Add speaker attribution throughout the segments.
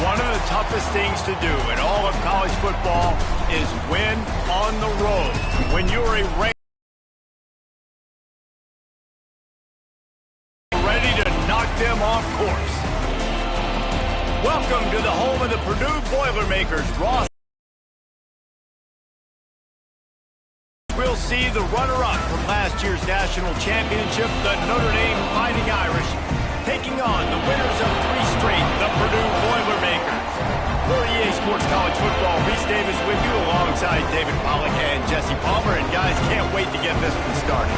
Speaker 1: One of the toughest things to do in all of college football is win on the road. When you're ready to knock them off course. Welcome to the home of the Purdue Boilermakers. Ross will see the runner-up from last year's national championship, the Notre Dame Fighting Irish, taking on the winners of 3 straight, the Purdue Boilermakers. For EA Sports College Football, Reese Davis with you alongside David Pollack and Jesse Palmer. And guys, can't wait to get this one started.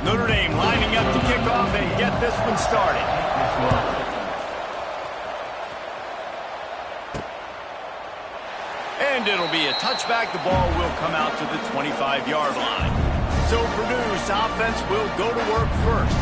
Speaker 1: Notre Dame lining up to kick off and get this one started. And it'll be a touchback. The ball will come out to the 25-yard line. So Purdue's offense will go to work first.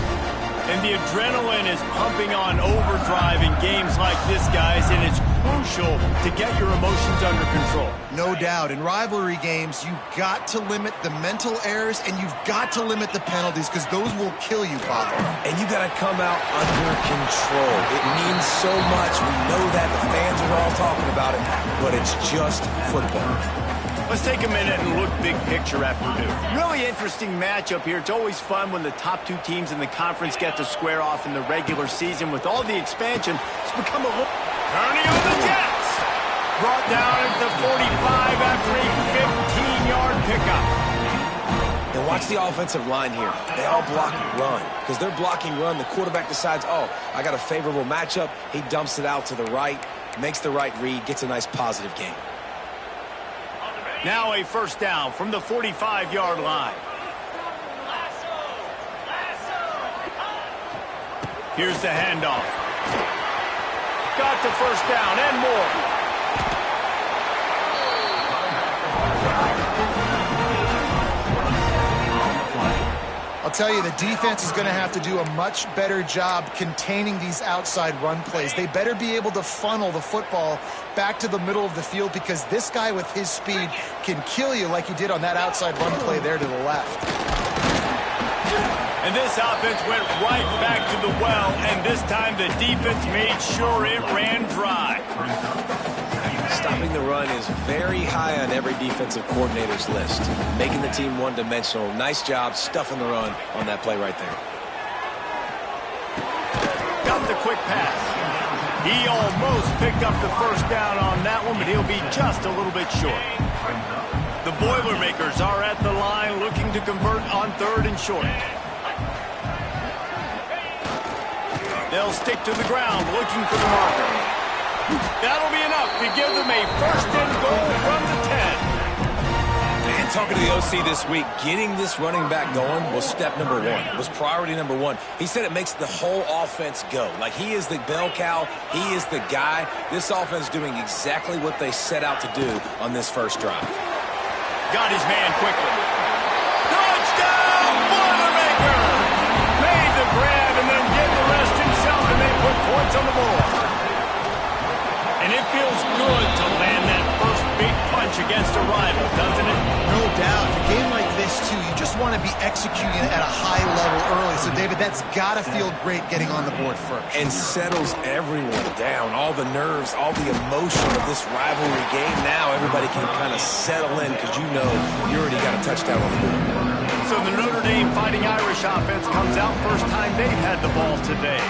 Speaker 1: And the adrenaline is pumping on overdrive in games like this, guys, and it's crucial to get your emotions under control.
Speaker 2: No doubt. In rivalry games, you've got to limit the mental errors and you've got to limit the penalties because those will kill you, Papa.
Speaker 3: And you got to come out under control. It means so much. We know that. The fans are all talking about it, but it's just football.
Speaker 1: Let's take a minute and look big picture at Purdue. Really interesting matchup here. It's always fun when the top 2 teams in the conference get to square off in the regular season. With all the expansion, it's become a little... Turning on the Jets! Brought down at the 45 after a 15-yard pickup.
Speaker 3: And watch the offensive line here. They all block run. Because they're blocking run, the quarterback decides, oh, I got a favorable matchup. He dumps it out to the right, makes the right read, gets a nice positive gain.
Speaker 1: Now a first down from the 45-yard line. Here's the handoff. Got the first down and more.
Speaker 2: I'll tell you, the defense is going to have to do a much better job containing these outside run plays. They better be able to funnel the football back to the middle of the field because this guy with his speed can kill you like he did on that outside run play there to the left.
Speaker 1: And this offense went right back to the well, and this time the defense made sure it ran dry.
Speaker 3: Stopping the run is very high on every defensive coordinator's list. Making the team one-dimensional. Nice job stuffing the run on that play right there.
Speaker 1: Got the quick pass. He almost picked up the first down on that one, but he'll be just a little bit short. The Boilermakers are at the line looking to convert on 3rd and short. They'll stick to the ground looking for the marker. That'll be enough to give them a first and goal from the 10.
Speaker 3: And talking to the OC this week, getting this running back going was step number 1, was priority number 1. He said it makes the whole offense go. Like he is the bell cow, he is the guy. This offense doing exactly what they set out to do on this first drive.
Speaker 1: Got his man quickly. Touchdown, Boilermaker! Made the grab and then did the rest himself, and they put points on the board. And it feels good to land that first big punch against a rival, doesn't it?
Speaker 2: No doubt. In a game like this, too, you just want to be executing at a high level early. So, David, that's got to feel great getting on the board first.
Speaker 3: And settles everyone down. All the nerves, all the emotion of this rivalry game. Now everybody can kind of settle in because you know you already got a touchdown on the board.
Speaker 1: So the Notre Dame Fighting Irish offense comes out first time they've had the ball today.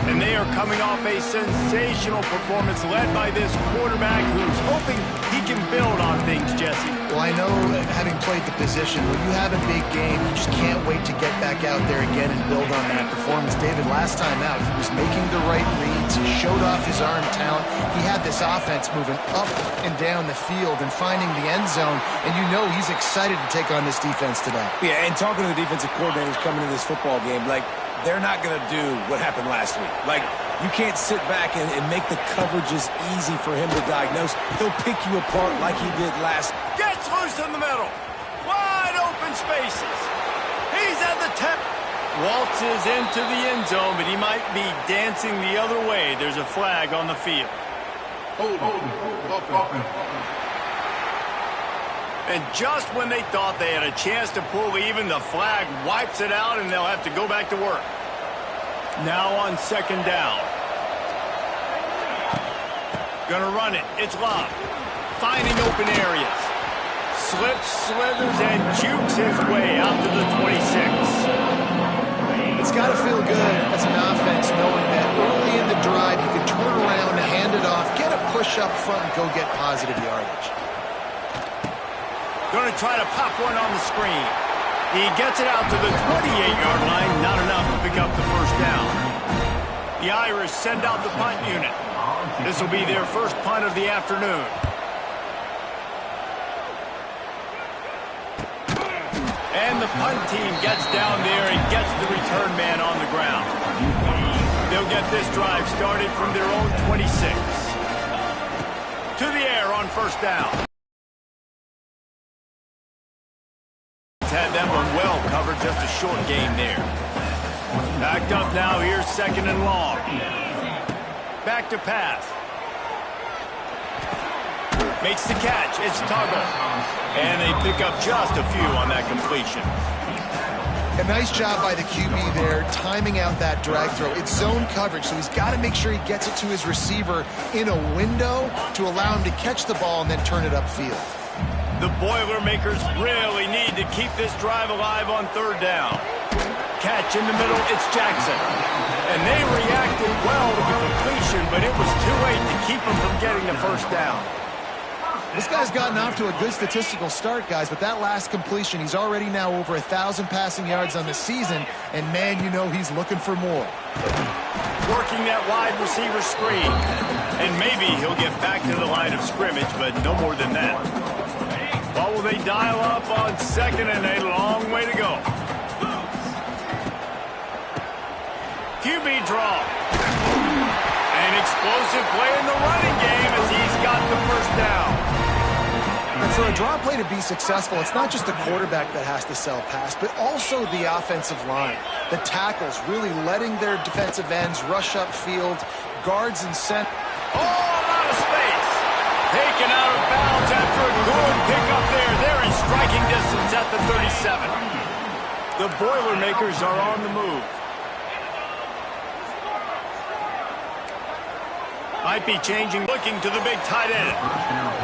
Speaker 1: And they are coming off a sensational performance led by this quarterback who's hoping he can build on things, Jesse.
Speaker 2: Well, I know, having played the position, when you have a big game, you just can't wait to get back out there again and build on that performance. David, last time out, he was making the right reads. He showed off his arm talent. He had this offense moving up and down the field and finding the end zone. And you know he's excited to take on this defense today.
Speaker 3: Yeah, and talking to the defensive coordinators coming into this football game, like, they're not going to do what happened last week. Like, you can't sit back and make the coverages easy for him to diagnose. He'll pick you apart like he did last.
Speaker 1: Gets loose in the middle. Wide open spaces. He's at the 10. Waltzes into the end zone, but he might be dancing the other way. There's a flag on the field. And just when they thought they had a chance to pull even, the flag wipes it out, and they'll have to go back to work. Now on second down. Gonna run it. It's locked. Finding open areas. Slips, slithers, and jukes his way out to the 26.
Speaker 2: It's got to feel good as an offense knowing that early in the drive you can turn around, hand it off, get a push up front, and go get positive yardage.
Speaker 1: Going to try to pop one on the screen. He gets it out to the 28-yard line, not enough to pick up the first down. The Irish send out the punt unit. This will be their first punt of the afternoon. And the punt team gets down there and gets the return man on the ground. They'll get this drive started from their own 26. To the air on first down. Had that one well covered, just a short gain there. Backed up now, here's second and long. Back to pass. Makes the catch, it's Tuggle. And they pick up just a few on that completion.
Speaker 2: A nice job by the QB there, timing out that drag throw. It's zone coverage, so he's got to make sure he gets it to his receiver in a window to allow him to catch the ball and then turn it upfield.
Speaker 1: The Boilermakers really need to keep this drive alive on third down. Catch in the middle, it's Jackson. And they reacted well to the completion, but it was too late to keep him from getting the first down.
Speaker 2: This guy's gotten off to a good statistical start, guys, but that last completion, he's already now over 1,000 passing yards on the season, and man, you know he's looking for more.
Speaker 1: Working that wide receiver screen. And maybe he'll get back to the line of scrimmage, but no more than that. What will they dial up on second, and a long way to go. QB draw. An explosive play in the running game as he's got the first down.
Speaker 2: And for a draw play to be successful, it's not just the quarterback that has to sell pass, but also the offensive line. The tackles really letting their defensive ends rush upfield, guards and center.
Speaker 1: Oh, a lot of space. Taken out of bounds after a good pickup there. They're in striking distance at the 37. The Boilermakers are on the move. Might be changing, looking to the big tight end.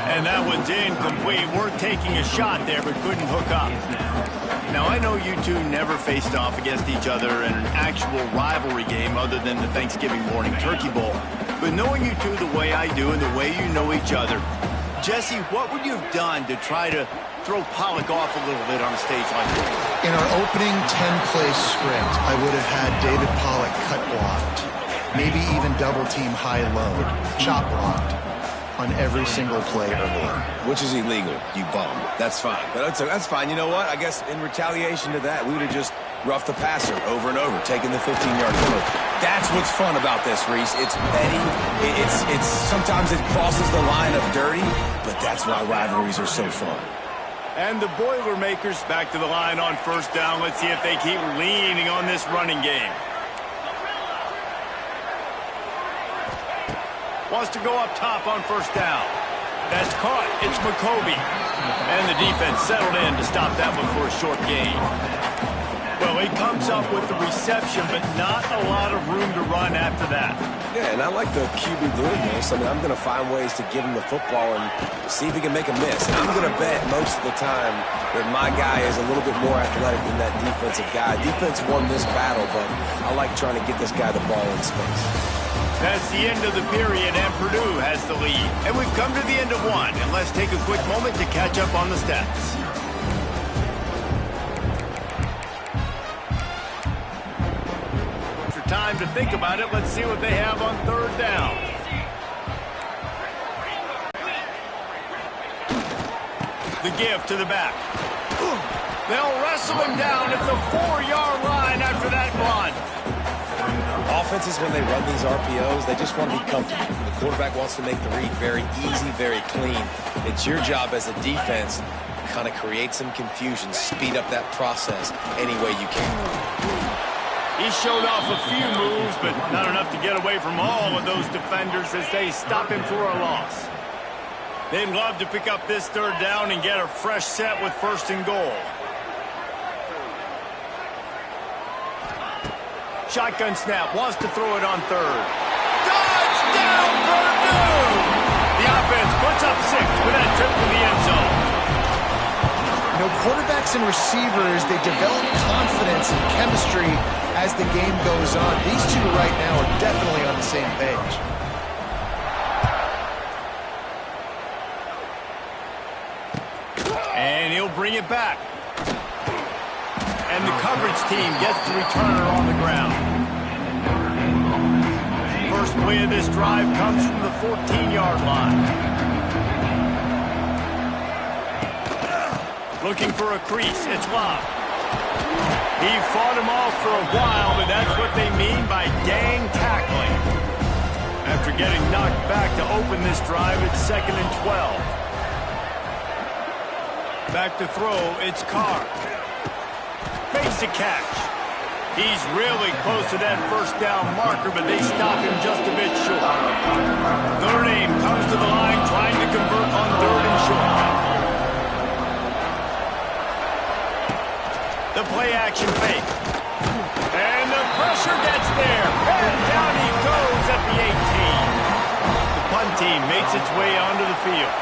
Speaker 1: And that one's incomplete. Worth taking a shot there, but couldn't hook up. Now, I know you two never faced off against each other in an actual rivalry game other than the Thanksgiving morning turkey bowl. But knowing you two the way I do and the way you know each other, Jesse, what would you have done to try to throw Pollock off a little bit on a stage like this?
Speaker 2: In our opening 10-play script, I would have had David Pollock cut blocked. Maybe even double-team high-low, chop blocked on every single play early.
Speaker 3: Which is illegal, you bum. That's fine. But that's fine. You know what? I guess in retaliation to that, we would have just roughed the passer over and over, taking the 15-yard penalty. That's what's fun about this, Reese. It's petty. It's sometimes it crosses the line of dirty, but that's why rivalries are so fun.
Speaker 1: And the Boilermakers back to the line on first down. Let's see if they keep leaning on this running game. Wants to go up top on first down. That's caught. It's McCoby. And the defense settled in to stop that one for a short gain. Well, he comes up with the reception, but not a lot of room to run after that.
Speaker 3: Yeah, and I like the QB doing this. I mean, I'm going to find ways to give him the football and see if he can make a miss. And I'm going to bet most of the time that my guy is a little bit more athletic than that defensive guy. Defense won this battle, but I like trying to get this guy the ball in space.
Speaker 1: That's the end of the period, and Purdue has the lead. And we've come to the end of one, and let's take a quick moment to catch up on the stats. For time to think about it, let's see what they have on third down. The give to the back. They'll wrestle him down at the 4-yard line after that run.
Speaker 3: Offenses, when they run these RPOs, they just want to be comfortable. The quarterback wants to make the read very easy, very clean. It's your job as a defense to kind of create some confusion, speed up that process any way you can.
Speaker 1: He showed off a few moves, but not enough to get away from all of those defenders as they stop him for a loss. They'd love to pick up this third down and get a fresh set with 1st and goal. Shotgun snap, wants to throw it on 3rd. Touchdown, Purdue! The offense puts up 6 with that trip to the end zone.
Speaker 2: You know, quarterbacks and receivers, they develop confidence and chemistry as the game goes on. These two right now are definitely on the same page.
Speaker 1: And he'll bring it back. And the coverage team gets the returner on the ground. First play of this drive comes from the 14-yard line. Looking for a crease. It's Love. He fought him off for a while, but that's what they mean by gang tackling. After getting knocked back to open this drive, it's 2nd and 12. Back to throw, it's Carr. Makes the catch. He's really close to that 1st down marker, but they stop him just a bit short. Notre Dame comes to the line trying to convert on 3rd and short. The play action fake. And the pressure gets there. And down he goes at the 18. The punt team makes its way onto the field.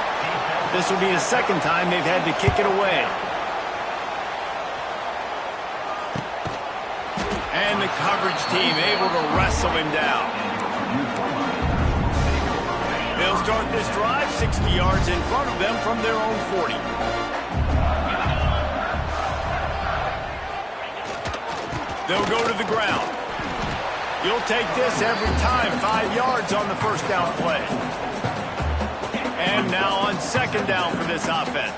Speaker 1: This will be the 2nd time they've had to kick it away. And the coverage team able to wrestle him down. They'll start this drive 60 yards in front of them from their own 40. They'll go to the ground. You'll take this every time. 5 yards on the 1st down play. And now on 2nd down for this offense.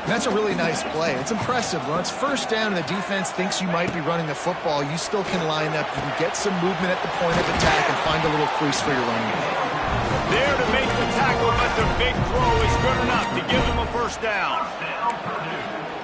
Speaker 2: That's a really nice play. It's impressive. When it's 1st down and the defense thinks you might be running the football, you still can line up. You can get some movement at the point of attack and find a little crease for your running back.
Speaker 1: There to make the tackle, but the big throw is good enough to give them a 1st down.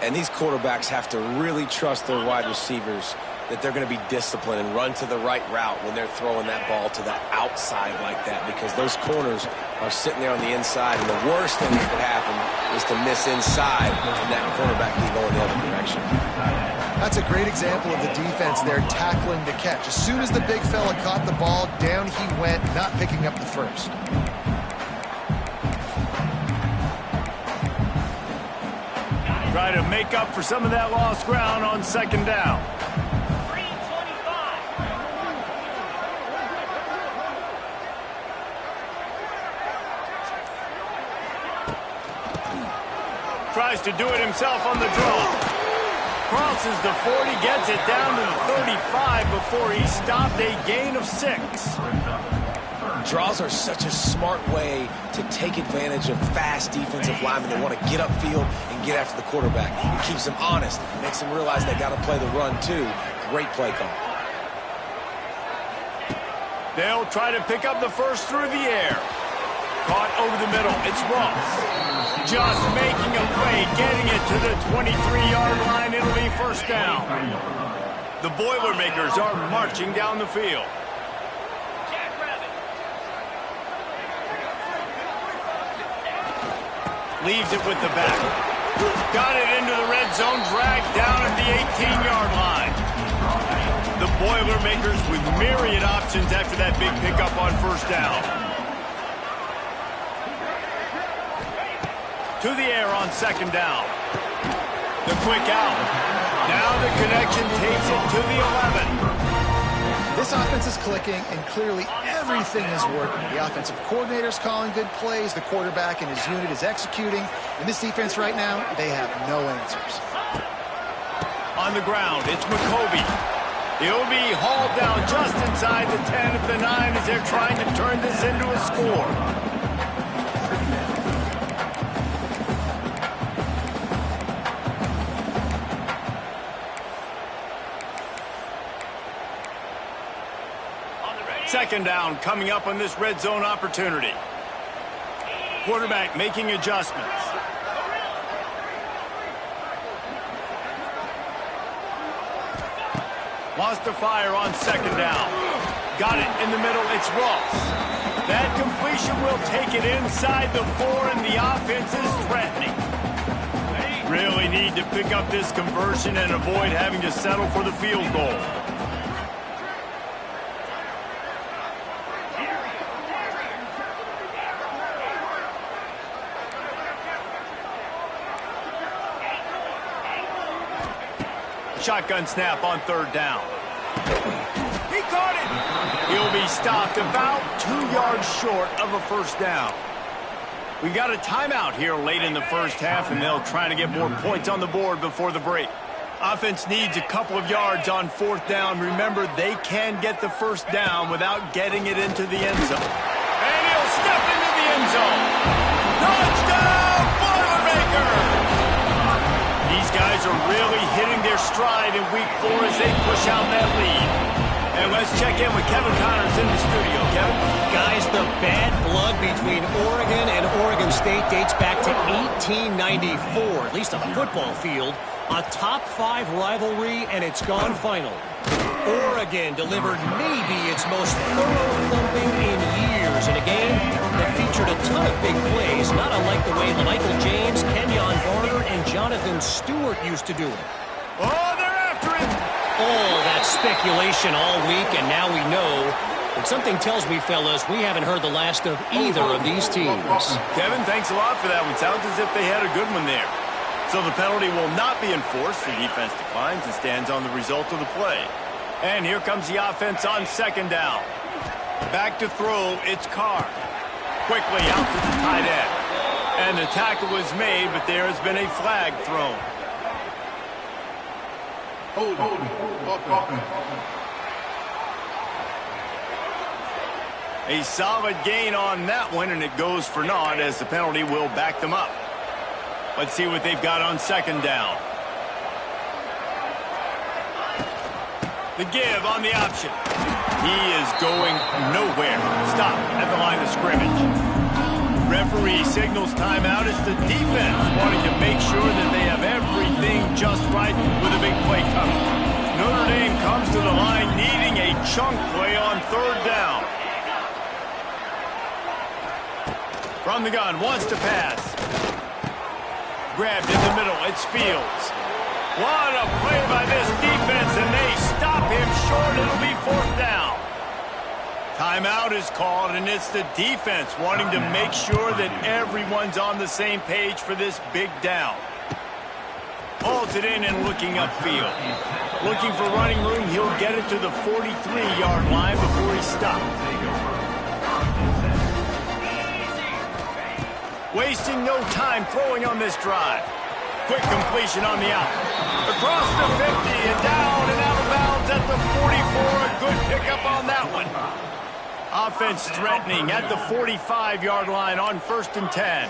Speaker 3: And these quarterbacks have to really trust their wide receivers that they're going to be disciplined and run to the right route when they're throwing that ball to the outside like that, because those corners are sitting there on the inside, and the worst thing that could happen is to miss inside and that cornerback can go in the other direction.
Speaker 2: That's a great example of the defense there tackling the catch. As soon as the big fella caught the ball, down he went, not picking up the 1st.
Speaker 1: Try to make up for some of that lost ground on 2nd down. Tries to do it himself on the draw. Crosses the 40, gets it down to the 35 before he stopped, a gain of 6.
Speaker 3: Draws are such a smart way to take advantage of fast defensive linemen that want to get upfield and get after the quarterback. It keeps them honest, makes them realize they got to play the run too. Great play call.
Speaker 1: They'll try to pick up the 1st through the air. Caught over the middle, it's Ross. Just making a play, getting it to the 23-yard line. It'll be 1st down. The Boilermakers are marching down the field. Leaves it with the back. Got it into the red zone, dragged down at the 18-yard line. The Boilermakers with myriad options after that big pickup on 1st down. To the air on 2nd down. The quick out. Now the connection takes it to the 11.
Speaker 2: This offense is clicking, and clearly everything is working. The offensive coordinator's calling good plays. The quarterback and his unit is executing. And this defense right now, they have no answers.
Speaker 1: On the ground, it's McCoby. He'll be hauled down just inside the 10 at the 9 as they're trying to turn this into a score. Second down coming up on this red zone opportunity. Quarterback making adjustments. Wants to fire on 2nd down. Got it in the middle. It's Ross. That completion will take it inside the 4, and the offense is threatening. Really need to pick up this conversion and avoid having to settle for the field goal. Shotgun snap on 3rd down. He caught it. He'll be stopped about 2 yards short of a 1st down. We got a timeout here late in the 1st half, and they'll try to get more points on the board before the break. Offense needs a couple of yards on 4th down. Remember, they can get the 1st down without getting it into the end zone. And he'll step into the end zone. Touchdown, Boilermakers! These guys are really hitting their stride in week 4 as they push out that lead. And let's check in with Kevin Connors in the studio. Kevin?
Speaker 4: Guys, the bad blood between Oregon and Oregon State dates back to 1894, at least on the football field. A top 5 rivalry, and it's gone final. Oregon delivered maybe its most thorough thumping in years in a game that featured a ton of big plays, not unlike the way Michael James, Kenyon Barner, and Jonathan Stewart used to do it.
Speaker 1: Oh, they're after him!
Speaker 4: All that speculation all week, and now we know. But something tells me, fellas, we haven't heard the last of either of these teams.
Speaker 1: Kevin, thanks a lot for that one. Sounds as if they had a good one there. So the penalty will not be enforced. The defense declines and stands on the result of the play. And here comes the offense on 2nd down. Back to throw, it's Carr. Quickly out to the tight end. And the tackle is made, but there has been a flag thrown. A solid gain on that one, and it goes for naught as the penalty will back them up. Let's see what they've got on 2nd down. The give on the option. He is going nowhere. Stop at the line of scrimmage. Referee signals timeout. It's the defense wanting to make sure that they have everything just right with a big play coming. Notre Dame comes to the line needing a chunk play on 3rd down. From the gun, wants to pass. Grabbed in the middle, it's Fields. What a play by this defense, and they stop him short. It'll be 4th down. Timeout is called, and it's the defense wanting to make sure that everyone's on the same page for this big down. Holds it in and looking upfield. Looking for running room, he'll get it to the 43-yard line before he stops. Wasting no time throwing on this drive. Quick completion on the out. Across the 50 and down and out of bounds at the 44. A good pickup on that one. Offense threatening at the 45-yard line on 1st and 10.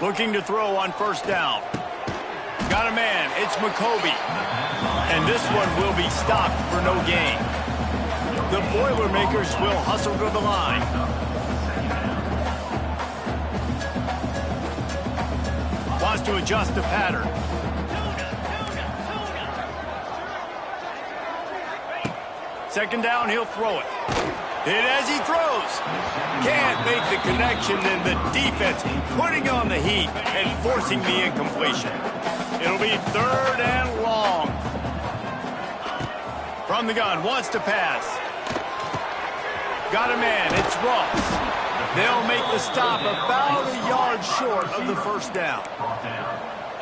Speaker 1: Looking to throw on 1st down. Got a man. It's McCoby. And this one will be stopped for no gain. The Boilermakers will hustle to the line. Wants to adjust the pattern. Second down, he'll throw it. Hit as he throws. Can't make the connection, and the defense putting on the heat and forcing the incompletion. It'll be 3rd and long. From the gun, wants to pass. Got a man, it's Ross. They'll make the stop about a yard short of the 1st down.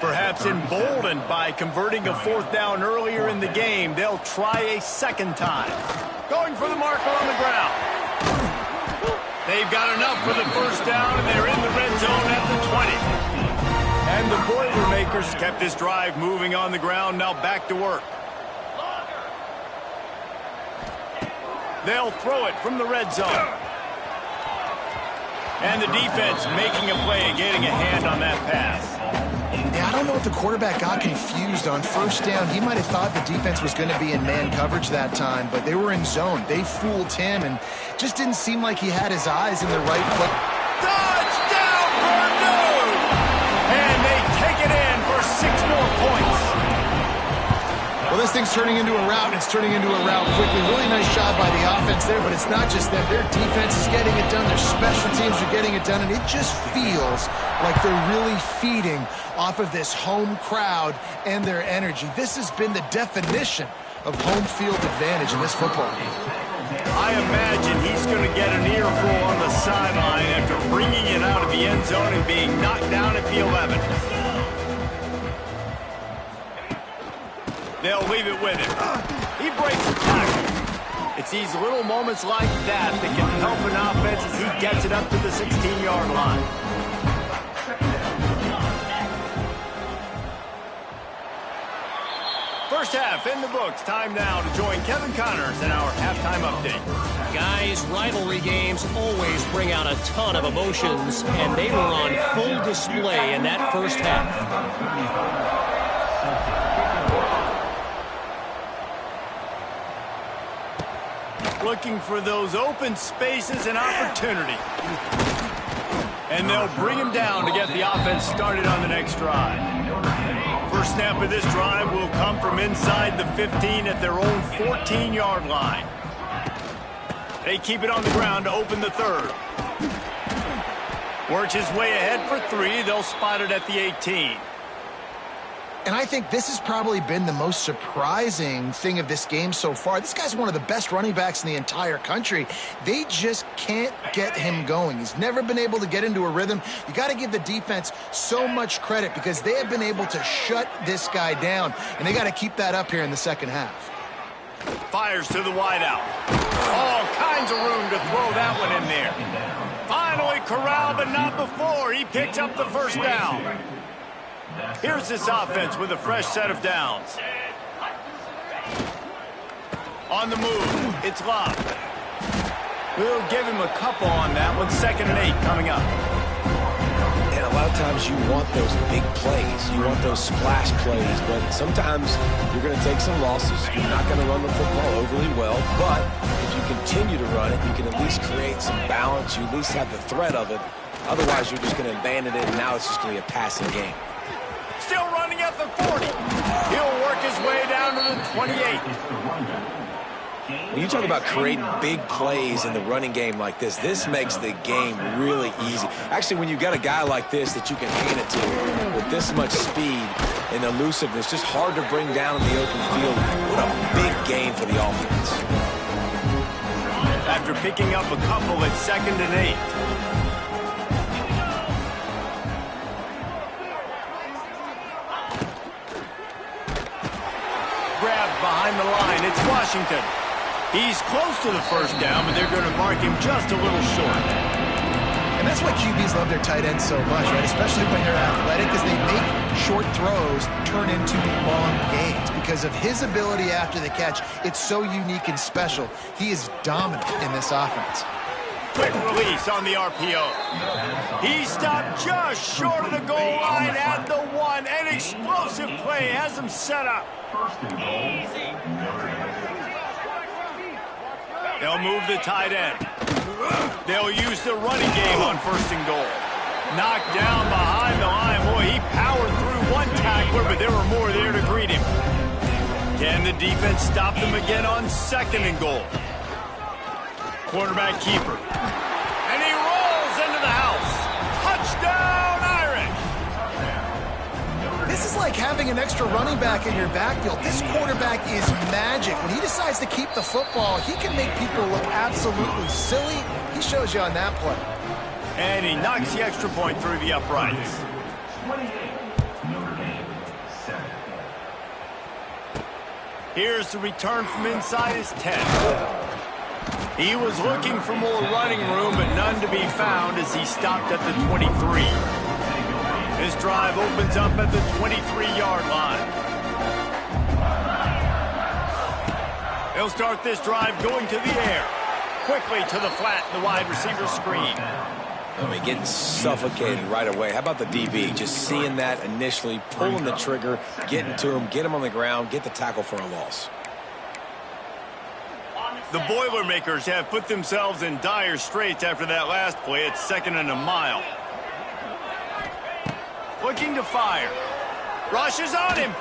Speaker 1: Perhaps emboldened by converting a 4th down earlier in the game, they'll try a 2nd time. Going for the marker on the ground. They've got enough for the 1st down, and they're in the red zone at the 20. And the Boilermakers kept this drive moving on the ground, now back to work. They'll throw it from the red zone. And the defense making a play and getting a hand on that pass.
Speaker 2: Yeah, I don't know if the quarterback got confused on 1st down. He might have thought the defense was going to be in man coverage that time, but they were in zone. They fooled him, and just didn't seem like he had his eyes in the right place.
Speaker 1: Touchdown, Purdue! And they take it in for 6 more points.
Speaker 2: Well, this thing's turning into a rout, and it's turning into a rout quickly. Really nice job by the offense there, but it's not just them. Their defense is getting it done. Their special teams are getting it done, and it just feels like they're really feeding off of this home crowd and their energy. This has been the definition of home field advantage in this football game.
Speaker 1: I imagine he's going to get an earful on the sideline after bringing it out of the end zone and being knocked down at the 11. They'll leave it with him. He breaks the tackle. It's these little moments like that that can help an offense as he gets it up to the 16-yard line. First half in the books. Time now to join Kevin Connors in our halftime update.
Speaker 4: Guys, rivalry games always bring out a ton of emotions, and they were on full display in that first half.
Speaker 1: Looking for those open spaces and opportunity. And they'll bring him down to get the offense started on the next drive. First snap of this drive will come from inside the 15 at their own 14-yard line. They keep it on the ground to open the third. Works his way ahead for 3. They'll spot it at the 18.
Speaker 2: And I think this has probably been the most surprising thing of this game so far. This guy's one of the best running backs in the entire country. They just can't get him going. He's never been able to get into a rhythm. You got to give the defense so much credit because they have been able to shut this guy down. And they got to keep that up here in the second half.
Speaker 1: Fires to the wideout. All kinds of room to throw that one in there. Finally corralled, but not before. He picks up the first down. Here's this offense with a fresh set of downs. On the move, it's Love. We'll give him a couple on that one. 2nd and 8 coming up.
Speaker 3: And a lot of times you want those big plays. You want those splash plays, but sometimes you're going to take some losses. You're not going to run the football overly well, but if you continue to run it, you can at least create some balance. You at least have the threat of it. Otherwise, you're just going to abandon it, and now it's just going to be a passing game.
Speaker 1: Still running at the 40. He'll work his way down to the 28.
Speaker 3: When you talk about creating big plays in the running game like this, this makes the game really easy. Actually, when you've got a guy like this that you can hand it to with this much speed and elusiveness, just hard to bring down in the open field. What a big game for the offense.
Speaker 1: After picking up a couple at 2nd and 8. Behind the line, it's Washington. He's close to the first down, but they're going to mark him just a little short.
Speaker 2: And that's why QBs love their tight ends so much, right? Especially when they're athletic, because they make short throws turn into long gains. Because of his ability after the catch, it's so unique and special. He is dominant in this offense.
Speaker 1: Quick release on the RPO. He stopped just short of the goal line at the 1. An explosive play has him set up. They'll move the tight end. They'll use the running game on 1st and goal. Knocked down behind the line. Boy, he powered through one tackler, but there were more there to greet him. Can the defense stop them again on 2nd and goal? Quarterback keeper. And he rolls into the house. Touchdown, Irish!
Speaker 2: This is like having an extra running back in your backfield. This quarterback is magic. When he decides to keep the football, he can make people look absolutely silly. He shows you on that play.
Speaker 1: And he knocks the extra point through the uprights. Here's the return from inside his 10. He was looking for more running room, but none to be found as he stopped at the 23. This drive opens up at the 23-yard line. They'll start this drive going to the air. Quickly to the flat, the wide receiver screen.
Speaker 3: I mean, getting suffocated right away. How about the DB? Just seeing that initially, pulling the trigger, getting to him, get him on the ground, get the tackle for a loss.
Speaker 1: The Boilermakers have put themselves in dire straits after that last play. It's 2nd and a mile. Looking to fire. Rush is on him.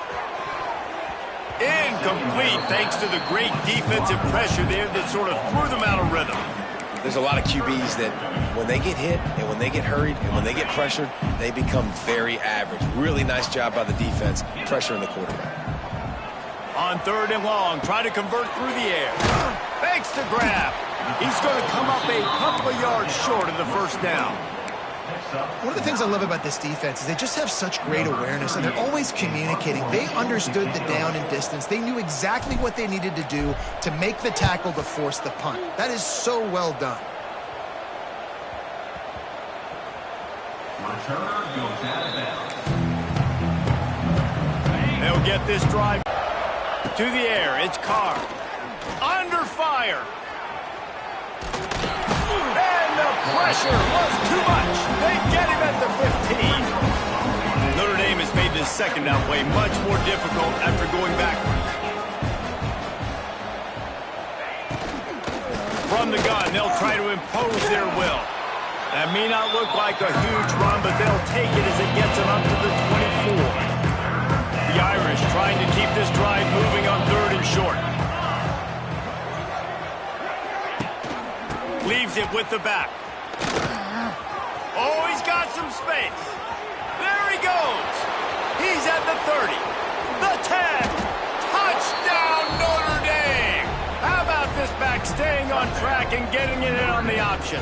Speaker 1: Incomplete, thanks to the great defensive pressure there that sort of threw them out of rhythm.
Speaker 3: There's a lot of QBs that when they get hit and when they get hurried and when they get pressured, they become very average. Really nice job by the defense, pressuring the quarterback.
Speaker 1: On 3rd and long, try to convert through the air. Makes the grab. He's going to come up a couple of yards short of the first down.
Speaker 2: One of the things I love about this defense is they just have such great awareness, and they're always communicating. They understood the down and distance. They knew exactly what they needed to do to make the tackle to force the punt. That is so well done.
Speaker 5: Returner goes out of bounds.
Speaker 1: They'll get this drive to the air. It's Carr. Under fire. And the pressure was too much. They get him at the 15. Notre Dame has made this second down play much more difficult after going backwards. From the gun, they'll try to impose their will. That may not look like a huge run, but they'll take it as it gets them up to the 24. The Irish trying to keep this drive moving on 3rd and short. Leaves it with the back. Oh, he's got some space. There he goes. He's at the 30. The 10. Touchdown, Notre Dame. How about this back staying on track and getting it in on the option?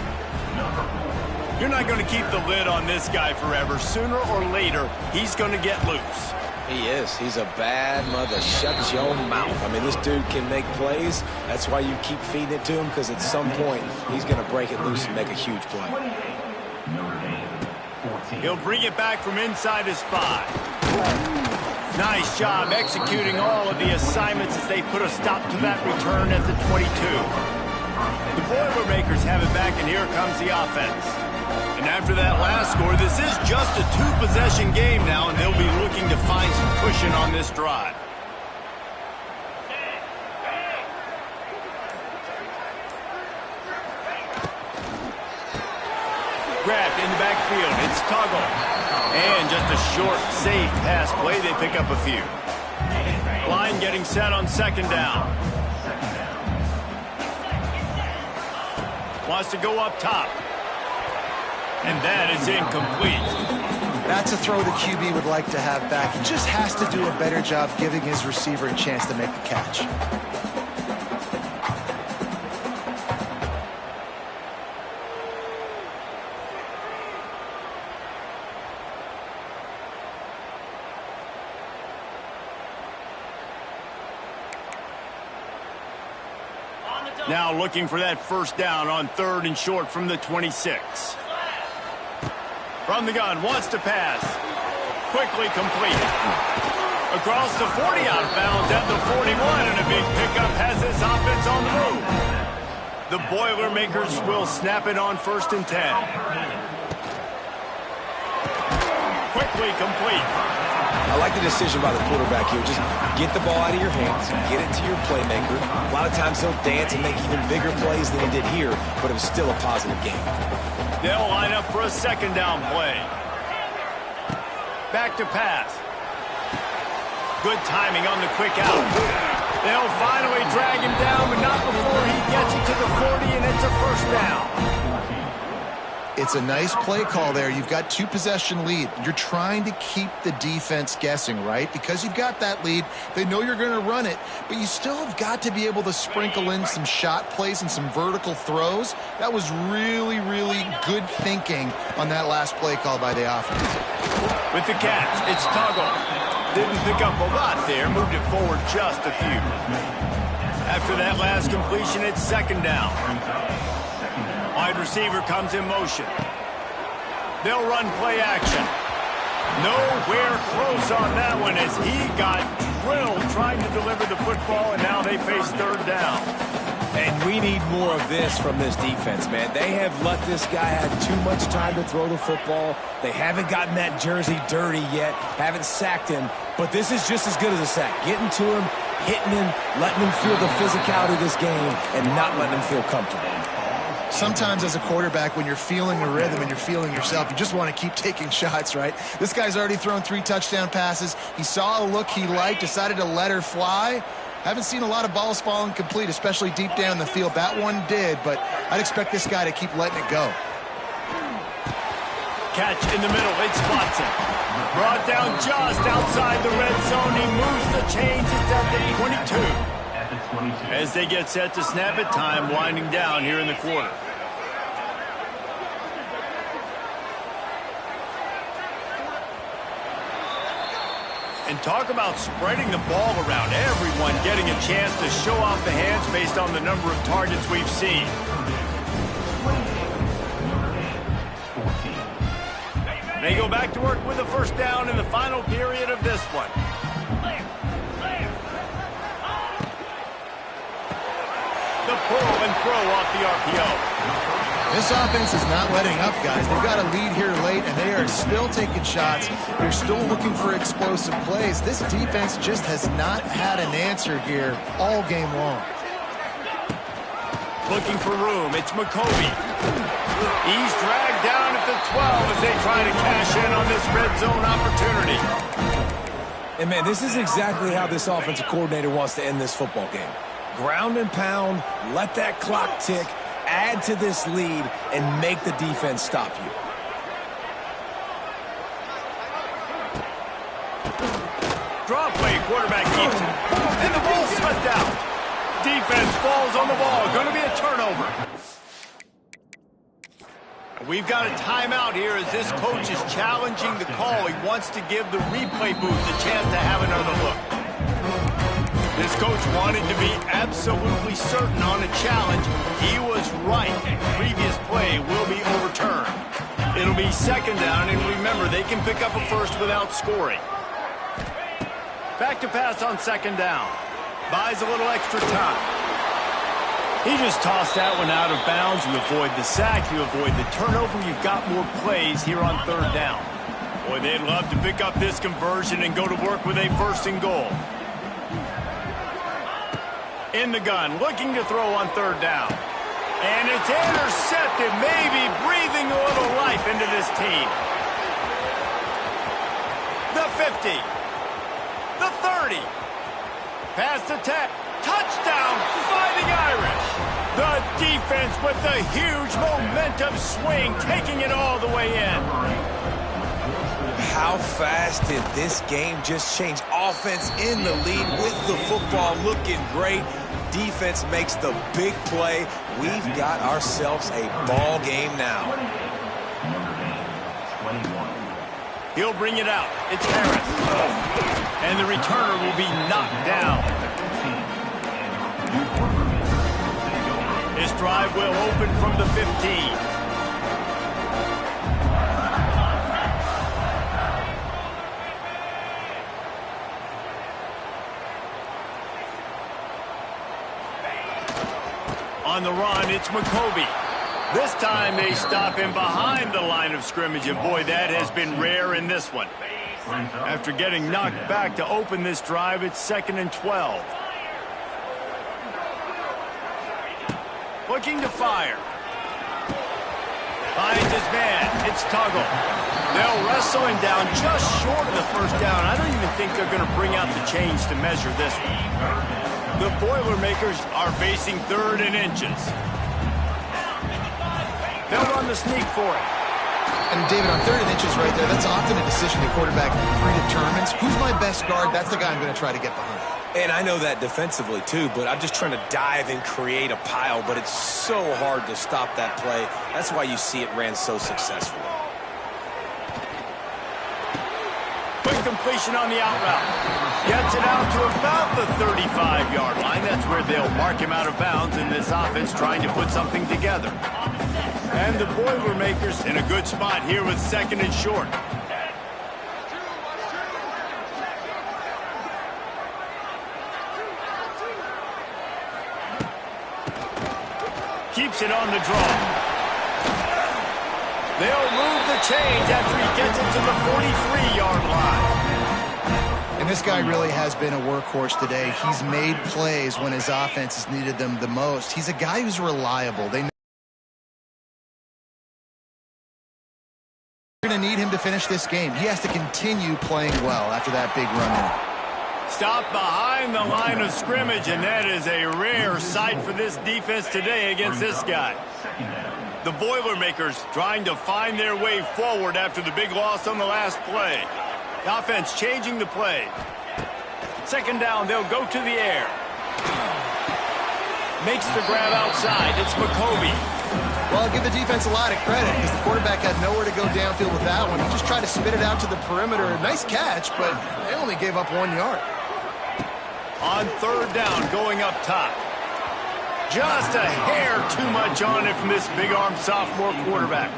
Speaker 1: You're not going to keep the lid on this guy forever. Sooner or later, he's going to get loose.
Speaker 3: He is. He's a bad mother. Shut your mouth. I mean, this dude can make plays. That's why you keep feeding it to him, because at some point, he's going to break it loose and make a huge play.
Speaker 1: He'll bring it back from inside his 5. Nice job executing all of the assignments as they put a stop to that return at the 22. The Boilermakers have it back, and here comes the offense. And after that last score, this is just a 2-possession game now, and they'll be looking to find some cushion on this drive. Grabbed in the backfield. It's Tuggle. And just a short, safe pass play. They pick up a few. Line getting set on 2nd down. Wants to go up top. And that is incomplete.
Speaker 2: That's a throw the QB would like to have back. He just has to do a better job giving his receiver a chance to make the catch.
Speaker 1: Now looking for that first down on 3rd and short from the 26. From the gun, wants to pass. Quickly completed. Across the 40, out of bounds at the 41, and a big pickup has this offense on the move. The Boilermakers will snap it on 1st and 10. Quickly complete.
Speaker 3: I like the decision by the quarterback here. Just get the ball out of your hands, get it to your playmaker. A lot of times he'll dance and make even bigger plays than he did here, but it was still a positive game.
Speaker 1: They'll line up for a 2nd down play. Back to pass. Good timing on the quick out. They'll finally drag him down, but not before he gets it to the 40, and it's a 1st down.
Speaker 2: It's a nice play call there. You've got 2-possession lead. You're trying to keep the defense guessing, right? Because you've got that lead, they know you're going to run it, but you still have got to be able to sprinkle in some shot plays and some vertical throws. That was really, really good thinking on that last play call by the offense.
Speaker 1: With the catch, it's Tuggle. Didn't pick up a lot there, moved it forward just a few. After that last completion, it's 2nd down. Wide receiver comes in motion. They'll run play action. Nowhere close on that one as he got drilled trying to deliver the football, and now they face 3rd down.
Speaker 3: And we need more of this from this defense, man. They have let this guy have too much time to throw the football. They haven't gotten that jersey dirty yet, haven't sacked him, but this is just as good as a sack. Getting to him, hitting him, letting him feel the physicality of this game, and not letting him feel comfortable.
Speaker 2: Sometimes as a quarterback, when you're feeling the rhythm and you're feeling yourself, you just want to keep taking shots, right? This guy's already thrown 3 touchdown passes. He saw a look he liked, decided to let her fly. Haven't seen a lot of balls falling complete, especially deep down the field. That one did, but I'd expect this guy to keep letting it go.
Speaker 1: Catch in the middle. It's Watson. Brought down just outside the red zone. He moves the chains. It's at the 22. As they get set to snap it, time winding down here in the quarter. And talk about spreading the ball around. Everyone getting a chance to show off the hands based on the number of targets we've seen. They go back to work with a first down in the final period of this one. The pull and throw off the RPO.
Speaker 2: This offense is not letting up, guys. They've got a lead here late, and they are still taking shots. They're still looking for explosive plays. This defense just has not had an answer here all game long.
Speaker 1: Looking for room. It's McCovey. He's dragged down at the 12 as they try to cash in on this red zone opportunity.
Speaker 3: And, man, this is exactly how this offensive coordinator wants to end this football game. Ground and pound, let that clock tick, add to this lead, and make the defense stop you.
Speaker 1: Draw play, quarterback keeps it. And the ball slipped out. Defense falls on the ball. Going to be a turnover. We've got a timeout here as this coach is challenging the call. He wants to give the replay booth a chance to have another look. This coach wanted to be absolutely certain on a challenge. He was right. Previous play will be overturned. It'll be second down, and remember, they can pick up a first without scoring. Back to pass on second down. Buys a little extra time. He just tossed that one out of bounds. You avoid the sack. You avoid the turnover. You've got more plays here on third down. Boy, they'd love to pick up this conversion and go to work with a first and goal. In the gun, looking to throw on third down. And it's intercepted, maybe breathing a little life into this team. The 50. The 30. Past the 10. Touchdown, Fighting Irish. The defense with the huge momentum swing, taking it all the way in.
Speaker 3: How fast did this game just change? Offense in the lead with the football looking great. Defense makes the big play. We've got ourselves a ball game now.
Speaker 1: He'll bring it out. It's Harris. And the returner will be knocked down. This drive will open from the 15. On the run, it's McCovey. This time they stop him behind the line of scrimmage, and boy, that has been rare in this one. After getting knocked back to open this drive, it's 2nd and 12. Looking to fire. Finds his man. It's Tuggle. They'll wrestle him down just short of the first down. I don't even think they're going to bring out the chains to measure this one. The Boilermakers are facing 3rd and inches. They'll run the sneak for it.
Speaker 2: And David, on 3rd and inches right there, that's often a decision the quarterback predetermines. Who's my best guard? That's the guy I'm going to try to get behind.
Speaker 3: And I know that defensively, too, but I'm just trying to dive and create a pile, but it's so hard to stop that play. That's why you see it ran so successfully.
Speaker 1: Quick completion on the out route. Gets it out to about the 35-yard line. That's where they'll mark him out of bounds in this offense trying to put something together. And the Boilermakers in a good spot here with 2nd and short. Keeps it on the draw. They'll move the chains after he gets it to the 43-yard line.
Speaker 2: And this guy really has been a workhorse today. He's made plays when his offense has needed them the most. He's a guy who's reliable. They need him to finish this game. He has to continue playing well after that big run in.
Speaker 1: Stop behind the line of scrimmage, and that is a rare sight for this defense today against this guy. The Boilermakers trying to find their way forward after the big loss on the last play. The offense changing the play. Second down, they'll go to the air. Makes the grab outside. It's McCovey.
Speaker 2: Well, I'll give the defense a lot of credit because the quarterback had nowhere to go downfield with that one. He just tried to spit it out to the perimeter. Nice catch, but they only gave up 1 yard.
Speaker 1: On third down, going up top. Just a hair too much on it from this big-armed sophomore quarterback.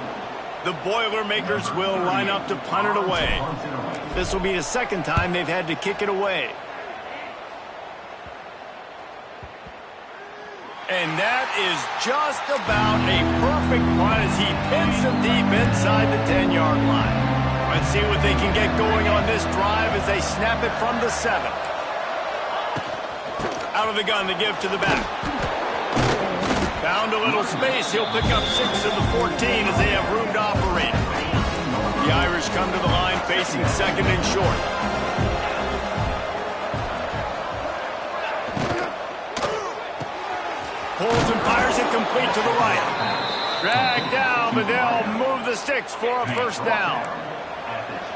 Speaker 1: The Boilermakers will line up to punt it away. This will be the second time they've had to kick it away. And that is just about a perfect punt as he pins them deep inside the 10-yard line. Let's see what they can get going on this drive as they snap it from the 7. Out of the gun to give to the back. Found a little space. He'll pick up 6 of the 14 as they have room to operate. The Irish come to the line facing second and short. Pulls and fires it complete to the right. Dragged down, but they'll move the sticks for a first down.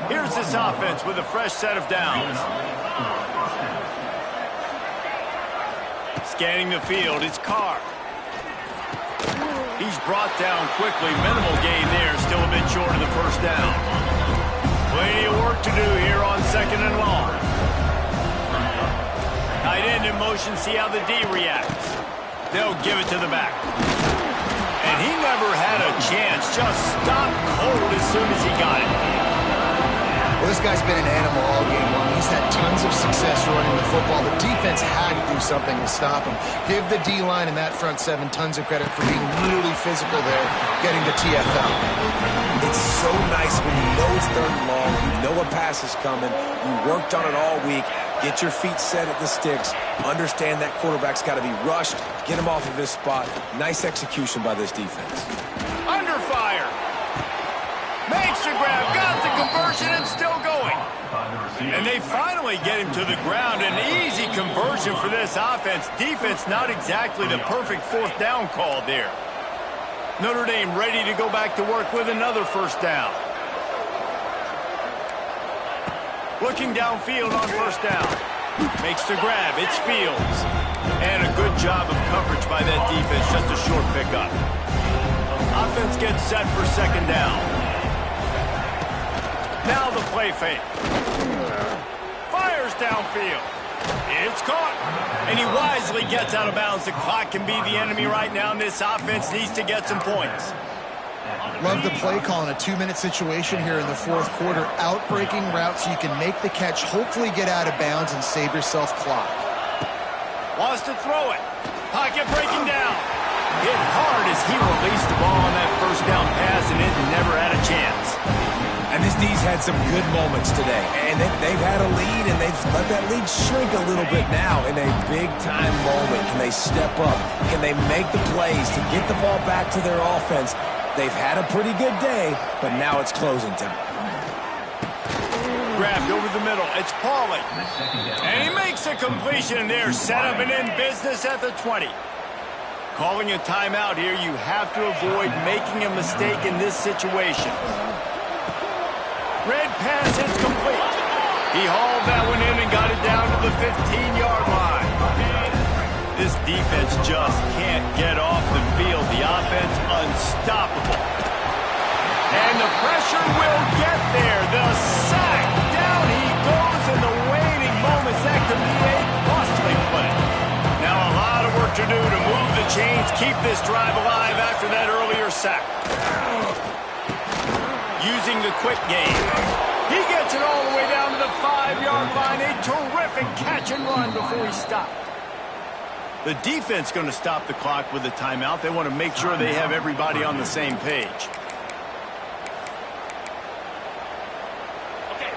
Speaker 1: Here's this offense with a fresh set of downs. Scanning the field, it's Carr. He's brought down quickly. Minimal gain there, still a bit short of the first down. Plenty of work to do here on second and long. Tight end in motion, see how the D reacts. They'll give it to the back. And he never had a chance. Just stopped cold as soon as he got it.
Speaker 2: Well, this guy's been an animal all game long. He's had tons of success running the football. The defense had to do something to stop him. Give the D-line and that front 7 tons of credit for being really physical there, getting the TFL.
Speaker 3: It's so nice when you know it's third and long, you know a pass is coming, you worked on it all week, get your feet set at the sticks, understand that quarterback's got to be rushed, get him off of his spot. Nice execution by this defense.
Speaker 1: Under fire. Makes the grab, got the conversion, and still going. And they finally get him to the ground. An easy conversion for this offense. Defense not exactly the perfect fourth down call there. Notre Dame ready to go back to work with another first down. Looking downfield on first down. Makes the grab. It's Fields. And a good job of coverage by that defense. Just a short pickup. Offense gets set for second down. Now the play fake. Fires downfield. It's caught. And he wisely gets out of bounds. The clock can be the enemy right now, and this offense needs to get some points.
Speaker 2: Love the play call in a 2-minute situation here in the fourth quarter. Outbreaking route so you can make the catch, hopefully get out of bounds, and save yourself clock.
Speaker 1: Wants to throw it. Pocket breaking down. Hit hard as he released the ball on that first down pass, and it never had a chance.
Speaker 3: And this D's had some good moments today. And they've had a lead, and they've let that lead shrink a little bit now in a big-time moment. Can they step up? Can they make the plays to get the ball back to their offense? They've had a pretty good day, but now it's closing time.
Speaker 1: Grabbed over the middle. It's Pauly. And he makes a completion there. Set up and in business at the 20. Calling a timeout here. You have to avoid making a mistake in this situation. Red pass, it's complete. He hauled that one in and got it down to the 15-yard line. This defense just can't get off the field. The offense unstoppable. And the pressure will get there. The sack. Down he goes in the waning moments. That could be a costly play. Now a lot of work to do to move the chains, keep this drive alive after that earlier sack. Using the quick game. He gets it all the way down to the 5-yard line. A terrific catch and run before he stopped. The defense going to stop the clock with a timeout. They want to make sure they have everybody on the same page.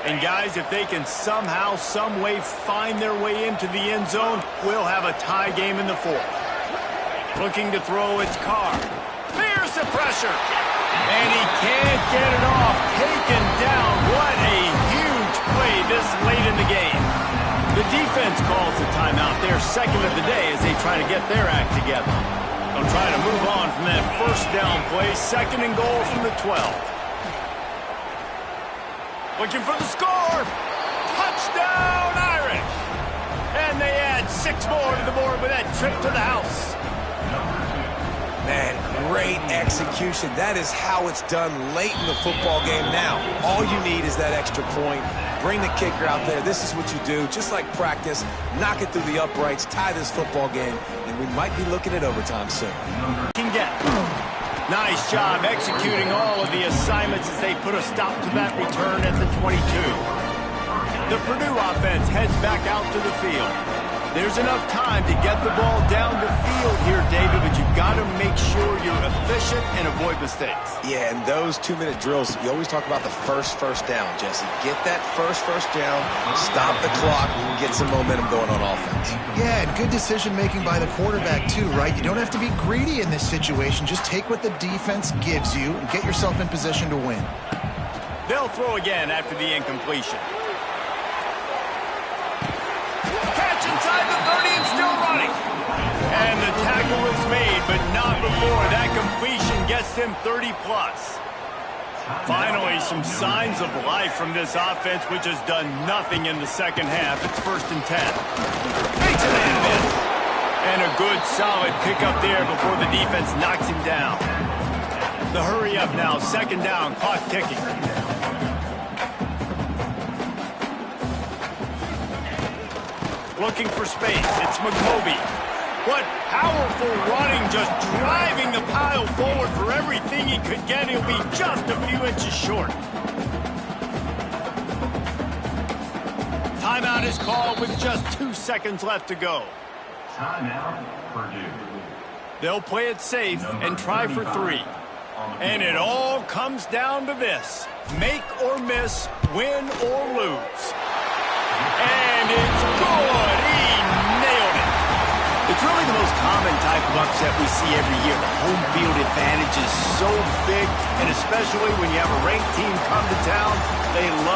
Speaker 1: And guys, if they can somehow, some way find their way into the end zone, we'll have a tie game in the fourth. Looking to throw, it's Carr. There's the pressure. And he can't get it off. Taken down. What a huge play this late in the game. The defense calls the timeout. Their second of the day as they try to get their act together. They'll try to move on from that first down play. Second and goal from the 12. Looking for the score. Touchdown, Irish. And they add 6 more to the board with that trip to the house.
Speaker 3: Man, great execution. That is how it's done late in the football game now. All you need is that extra point. Bring the kicker out there. This is what you do. Just like practice, knock it through the uprights, tie this football game, and we might be looking at overtime soon.
Speaker 1: Can get. Nice job executing all of the assignments as they put a stop to that return at the 22. The Purdue offense heads back out to the field. There's enough time to get the ball down the field here, David, but you've got to make sure you're efficient and avoid mistakes.
Speaker 3: Yeah, and those 2-minute drills, you always talk about the first down, Jesse. Get that first down, stop the clock, and get some momentum going on offense.
Speaker 2: Yeah, and good decision-making by the quarterback, too, right? You don't have to be greedy in this situation. Just take what the defense gives you and get yourself in position to win.
Speaker 1: They'll throw again after the incompletion. Inside the 30 and still running. And the tackle is made, but not before that completion gets them 30-plus. Finally, some signs of life from this offense, which has done nothing in the second half. It's 1st and 10. Makes a man miss. And a good, solid pickup there before the defense knocks him down. The hurry up now, 2nd down, clock ticking. Looking for space. It's McCoby. What powerful running, just driving the pile forward for everything he could get. He'll be just a few inches short. Timeout is called with just 2 seconds left to go.
Speaker 5: Timeout, Purdue.
Speaker 1: They'll play it safe and try for 3. And it all comes down to this. Make or miss, win or lose. And it's good. He nailed it. It's really the most common type of upset we see every year. The home field advantage is so big, and especially when you have a ranked team come to town, they love